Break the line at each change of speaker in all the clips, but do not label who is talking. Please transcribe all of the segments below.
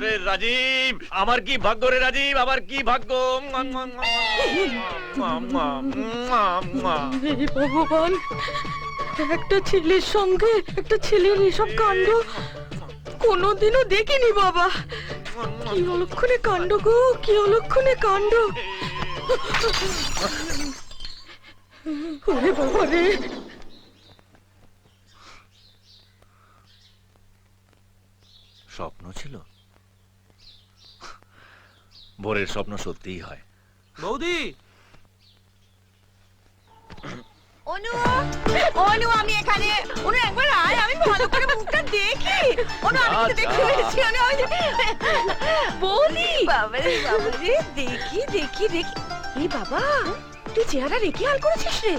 ওরে রাজীব, আমার কি ভাগ্য রে রাজীব, আমার কি ভাগ্য।
হে ভগবান, একটা ছেলের সঙ্গে একটা ছেলের এসব কাণ্ড কোনোদিনও দেখিনি বাবা। কি অলক্ষণে কাণ্ড গো, কি অলক্ষণে কাণ্ড। ওরে বাবা রে।
স্বপ্ন ছিল, ভোরের স্বপ্ন সত্যিই হয়।
বৌদি,
অনু, অনু আমি এখানে। অনু একবার আয়, আমি ভালো করে মুখটা দেখি। অনু আমি তো দেখতে পেয়েছি। অনু ওই যে বৌদি, বাবারে বাবারে, দেখি দেখি দেখি। এই বাবা, তুই চেহারা রেখে হাল করেছিস রে।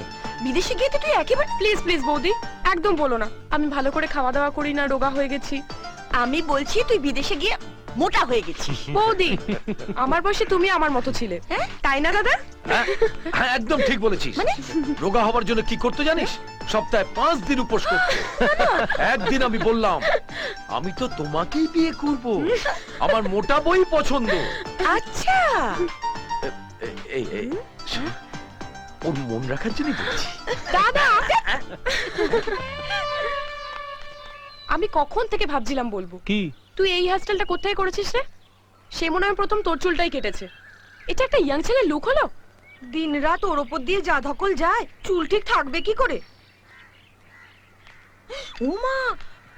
বিদেশে গিয়ে তো তুই একেবারে।
প্লিজ প্লিজ বৌদি, একদম বলো না আমি ভালো করে খাওয়া দাওয়া করি না, রোগা হয়ে গেছি।
আমি বলছি তুই বিদেশে গিয়ে মোটা হয়ে গেছিস।
বৌদি, আমার বয়সে তুমি আমার মতো ছিলে,
হ্যাঁ?
তাই না দাদা?
হ্যাঁ একদম ঠিক বলেছিস। রোগা হবার জন্য কি করতে জানিস? সপ্তাহে 5 দিন উপোস করতে। একদিন আমি বললাম আমি তো তোমাকেই বিয়ে করব, আমার মোটা বই পছন্দ।
আচ্ছা,
এই এই ওর মন রাখার জন্য বলছি।
দাদা, আমি কখন থেকে ভাবছিলাম বলবো।
কি
তুই এই হেয়ারস্টাইলটা কোথায় করেছিস রে? সে মনে হয় প্রথম তোর চুলটাই কেটেছে। এটা একটা ইয়াং ছেলের লুক হলো।
দিন রাত ওর উপর দিয়ে যা ধকল যায়, চুল ঠিক থাকবে কি করে? ও মা,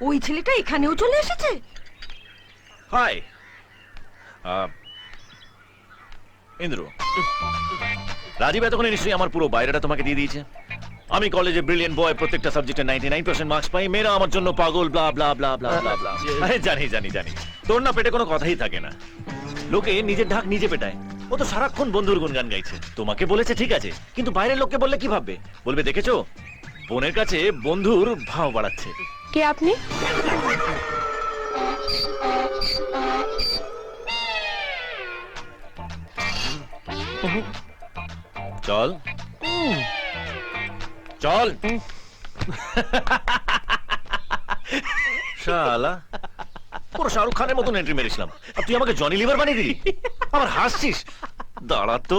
ওই ছেলেটা এখানেও চলে এসেছে।
হাই ইন্দ্র, রাজীব এতক্ষণে নিশ্চয়ই আমার পুরো বাইরেটা তোমাকে দিয়ে দিয়েছে। আমি কলেজে ব্রিলিয়েন্ট বয়, প্রত্যেকটা সাবজেক্টে 99% মার্কস পাই, মেয়েরা আমার জন্য পাগল, ব্লা ব্লা ব্লা ব্লা ব্লা ব্লা। জানি জানি জানি, তোর না পেটে কোনো কথাই থাকে না। লোকে নিজের ঢাক নিজে পেটায়। ও তো সারাক্ষণ বন্ধুর গুণগান গাইছে। তোমাকে বলেছে ঠিক আছে, কিন্তু বাইরের লোককে বললে কি ভাববে? বলবে দেখেছো, বোনের কাছে বন্ধুর ভাও বাড়াচ্ছে।
কে আপনি?
চল চল। শালা, পুরো শাহরুখ খানের মতন এন্ট্রি মেরেছিলাম, আর তুই আমাকে জনি লিভার বানিয়ে দিলি। আমার হাসছিস? দাঁড়া তো,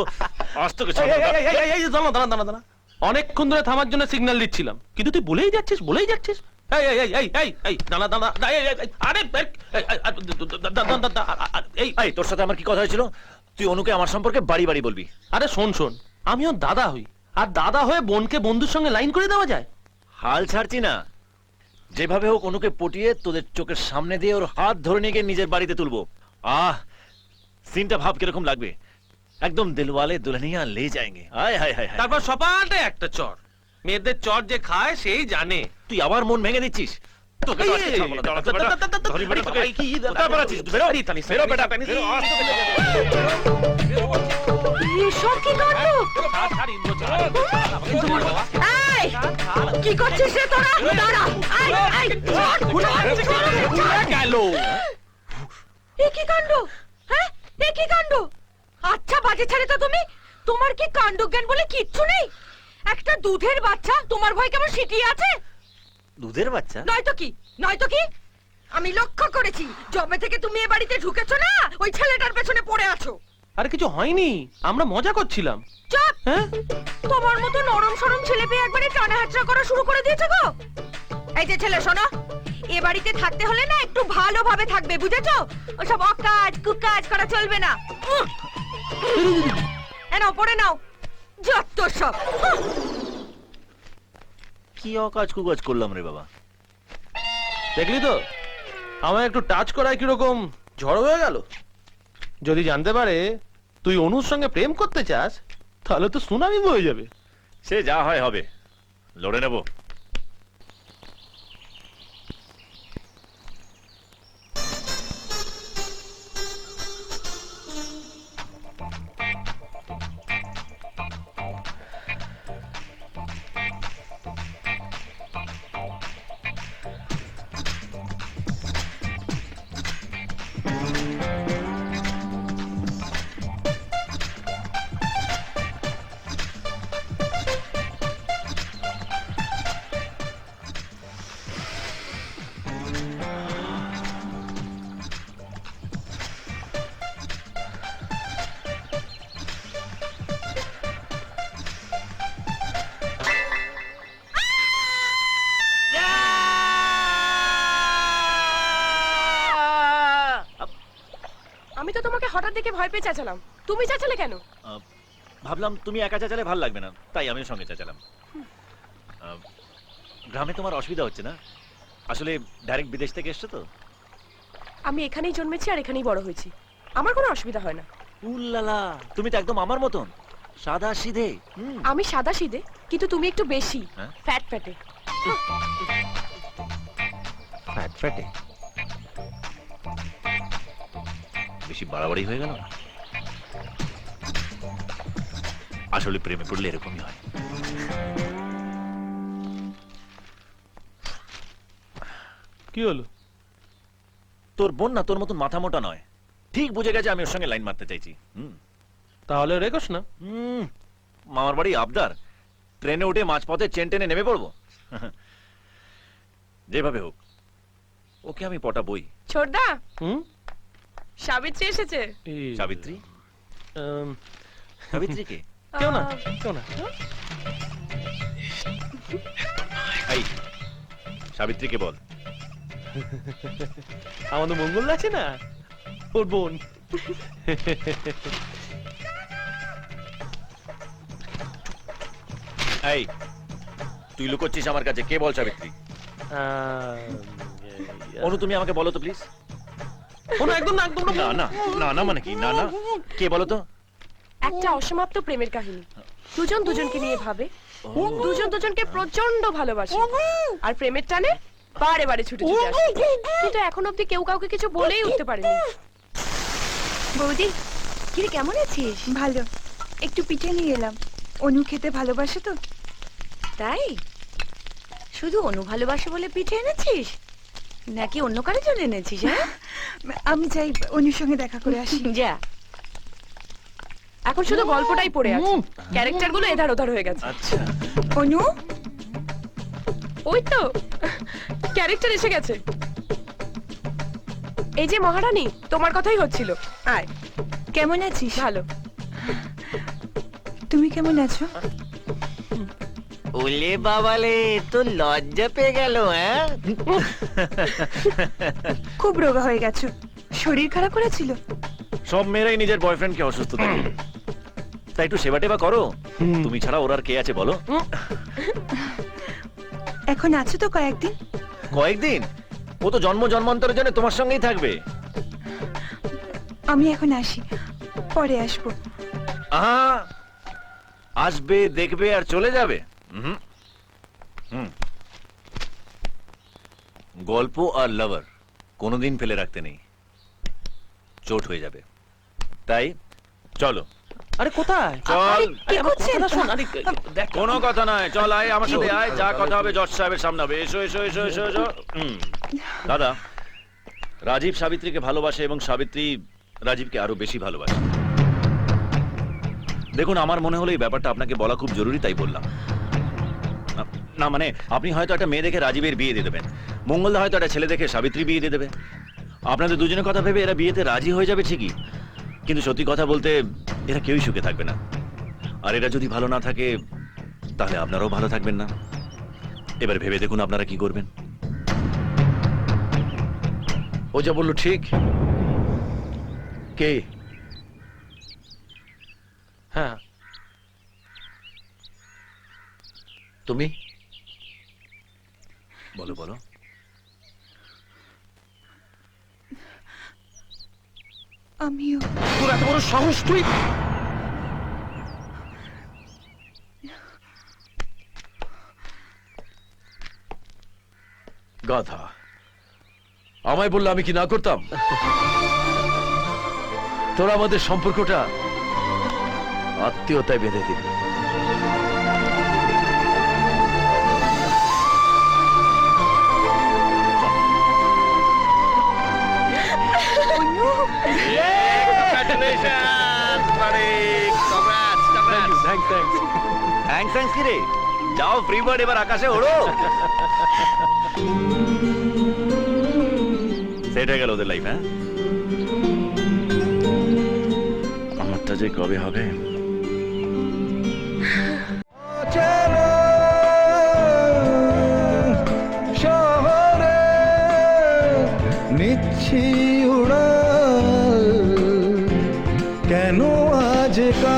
আজ তোকে
দাঁড়া দাঁড়া দাঁড়া দাঁড়া, অনেকক্ষণ ধরে থামার জন্য সিগন্যাল দিচ্ছিলাম, কিন্তু তুই বলেই যাচ্ছিস বলেই যাচ্ছিস। এই এই এই এই এই এই দাঁড়া দাঁড়া, আরে এই
এই, তোর সাথে আমার কি কথা হয়েছিল? তুই অনুকে আমার সম্পর্কে বাড়ি বাড়ি বলবি?
আরে শোন শোন, আমি ওর দাদা হই, আর দাদা হয়ে বোনকে বন্ধুর সঙ্গে লাইন করে দেওয়া যায়?
হাল ছাড়ছি না, যেভাবে হোক অনুকে পটিয়ে তোদের চোখের সামনে দিয়ে ওর হাত ধরে নিয়ে গিয়ে নিজের বাড়িতে তুলবো। সিনটা ভাব কিরকম লাগবে, একদম দিলওয়ালে দুলহনিয়া লে যাएंगे। আয় হায় হায় হায়।
তারপর সপাটে একটা চর। মেয়েদের চর যে খায় সেই জানে।
তুই আবার মন ভেঙে দিচ্ছিস। তোকে তো আজকে ছাড়বো না, দাঁড়া তো বেটা। ধরি বেটা তোকে। কোথায় বেড়াচ্ছিস? বেরো, বেরো বেটা, বেরো, আজ তোকে লেগে যাবে।
এসব কি কাণ্ড? এই, কি করছিস রে তোরা? দাঁড়া, আয় আয়,
গেল।
এ কি কাণ্ড? হ্যাঁ, এ কি কাণ্ড? আচ্ছা বাজে ছেলে তো তুমি, তোমার কি কাণ্ড জ্ঞান বলে কিচ্ছু নেই? একটা দুধের বাচ্চা তোমার ভয় কেমন সিটিয়ে আছে?
দুধের বাচ্চা?
নয়তো কি, নয়তো কি? আমি লক্ষ্য করেছি, যবে থেকে তুমি এ বাড়িতে ঢুকেছো না, ওই ছেলেটার পেছনে পড়ে আছো।
আরে কিছু হয়নি, আমরা মজা করছিলাম।
চুপ!
হ্যাঁ,
তোমার মতো নরম সরম ছেলে পেয়ে একবারে টানা হাতড়া করা শুরু করে দিয়েছে গো। এই যে ছেলে শোনো, এ বাড়িতে থাকতে হলে না একটু ভালোভাবে থাকবে, বুঝেছো? ওসব অকাজ কুকাজ করা চলবে না। নাও পড়ে নাও, যত সব।
কি অকাজ কুকাজ করলাম রে বাবা?
দেখলি তো, আমায় একটু টাচ করায় কিরকম ঝড় হয়ে গেল। যদি জানতে পারে তুই অনুর সঙ্গে প্রেম করতে চাস, তাহলে তো সুনামি বয়ে যাবে।
সে যা হয় হবে, লড়ে নেবো।
আমি তো তোমাকে হঠাৎ দেখে ভয় পেয়ে চেঁচালাম, তুমি চেঁচালে কেন?
ভাবলাম তুমি একা চেঁচালে ভালো লাগবে না, তাই আমিও সঙ্গে চেঁচালাম। গ্রামে তোমার অসুবিধা হচ্ছে না? আসলে ডাইরেক্ট বিদেশ থেকে এসছো তো।
আমি এখানেই জন্মেছি আর এখানেই বড় হয়েছি, আমার কোনো অসুবিধা হয় না।
উল্লালা, তুমি তো একদম আমার মতন সাদা সিধে।
আমি সাদা সিধে, কিন্তু তুমি একটু বেশি
হ্যাঁ?
ফ্যাট ফ্যাটে।
ফ্যাট ফ্যাটে?
বেশি বাড়াবাড়ি হয়ে গেল না? আসলে প্রেমে পড়লে এরকমই হয়।
কি হলো?
তোর বোন না তোর মতন মাথা মোটা নয়, ঠিক বুঝে গেছে আমি ওর সঙ্গে লাইন মারতে চাইছি।
তাহলে রেখোস না।
মামার বাড়ি আবদার, ট্রেনে উঠে মাঝপথে চেন টেনে নেমে পড়বো? যেভাবে হোক ওকে আমি পটাবই।
ছোটদা,
হুম?
সাবিত্রী এসেছে।
সাবিত্রী?
আম,
সাবিত্রী কে?
কেউ না, কেউ না।
এই সাবিত্রীকে বল।
আমাদের মঙ্গল আছে না, ওর বোন।
এই তুই লুকোচ্ছিস আমার কাছে, কে বল সাবিত্রী? অনু তুমি আমাকে বলো তো প্লিজ।
একদম না, একদম
না না না না মানে কি? না না, কে বলো তো?
একটা অসমাপ্ত প্রেমের কাহিনী, দুজন দুজনকে নিয়ে ভাবে, দুজন দুজনকে প্রচন্ড ভালোবাসে, আর প্রেমের টানে বারে বারে ছুটে ছুটে আসে, কিন্তু এখন অব্দি কেউ কাউকে কিছু বলেই উঠতে পারেনি।
বৌদি, কিরে কেমন আছিস? ভালো, একটু পিঠে নিয়ে এলাম। অনু খেতে ভালোবাসে তো। তাই? শুধু অনু ভালোবাসে বলে পিঠে এনেছিস, নাকি অন্য কারোর জন্য এনেছিস? হ্যাঁ, আমি চাই অনুর সঙ্গে দেখা করে আসি। যা।
এখন শুধু গল্পটাই পড়ে আছে, ক্যারেক্টার গুলো এধার ওধার হয়ে গেছে।
আচ্ছা
অনু,
ওই তো ক্যারেক্টার এসে গেছে। এই যে মহারানী, তোমার কথাই হচ্ছিল। আয়।
কেমন আছিস?
ভালো।
তুমি কেমন আছো?
ওলে বাবালে, তো লজ্জা পেয়ে গেল। হ্যাঁ,
খুব রোগা হয়ে গেছো, শরীর খারাপ করেছিল?
সব মেয়েরাই নিজের বয়ফ্রেন্ডকে অসুস্থ থাকে, তাই একটু সেবা টেবা করো। তুমি ছাড়া ওর আর কে আছে বলো?
এখন আছো তো কয়েকদিন?
কয়েকদিন? ও তো জন্ম জন্মান্তরের জন্য তোমার সঙ্গেই থাকবে।
আমি এখন আসি, পরে আসবো।
আহা, আসবে, দেখবে আর চলে যাবে? গল্প আর লাভার কোনোদিন ফেলে রাখতে নেই, চোট হয়ে যাবে। তাই চলো।
আরে কোথায়?
চল।
কি করছেন?
কথাটা শোন। আরে দেখ,
কোনো কথা নয়, চল আয় আমার সাথে আয়, যা কথা হবে জজ সাহেবের সামনে হবে। এসো এসো এসো এসো এসো। দাদা, রাজীব সাবিত্রীকে ভালোবাসে এবং সাবিত্রী রাজীবকে আরো বেশি ভালোবাসে। দেখুন, আমার মনে হলো এই ব্যাপারটা আপনাকে বলা খুব জরুরি, তাই বললাম। না মানে আপনি হয়তো একটা মেয়ে দেখে রাজীবের বিয়ে দিয়ে দেবেন, মঙ্গলদা হয়তো একটা ছেলে দেখে সাবিত্রী বিয়ে দিয়ে দেবে। আপনাদের দুজনের কথা ভেবে এরা বিয়েতে রাজি হয়ে যাবে ঠিকই, কিন্তু সত্যি কথা বলতে এরা কেউই সুখে থাকবে না। আর এরা যদি ভালো না থাকে তাহলে আপনারাও ভালো থাকবেন না। এবার ভেবে দেখুন আপনারা কি করবেন।
ও যা বললো ঠিক। কে?
হ্যাঁ,
তুমি?
বলো বলো।
আমিও।
তোর এত বড় সাহস তুই!
গাধা, আমায় বললে আমি কি না করতাম? তোরা আমাদের সম্পর্কটা আত্মীয়তায় বেঁধে দিবি।
থ্যাঙ্কস কি রে? যাও ফ্রি বার্ড, এবার আকাশে ওড়ো। সেট হয়ে গেল ওদের লাইফ। হ্যাঁ, আমারটা যে কবে হবে।
শহরে নিচ্ছি উড়াল যে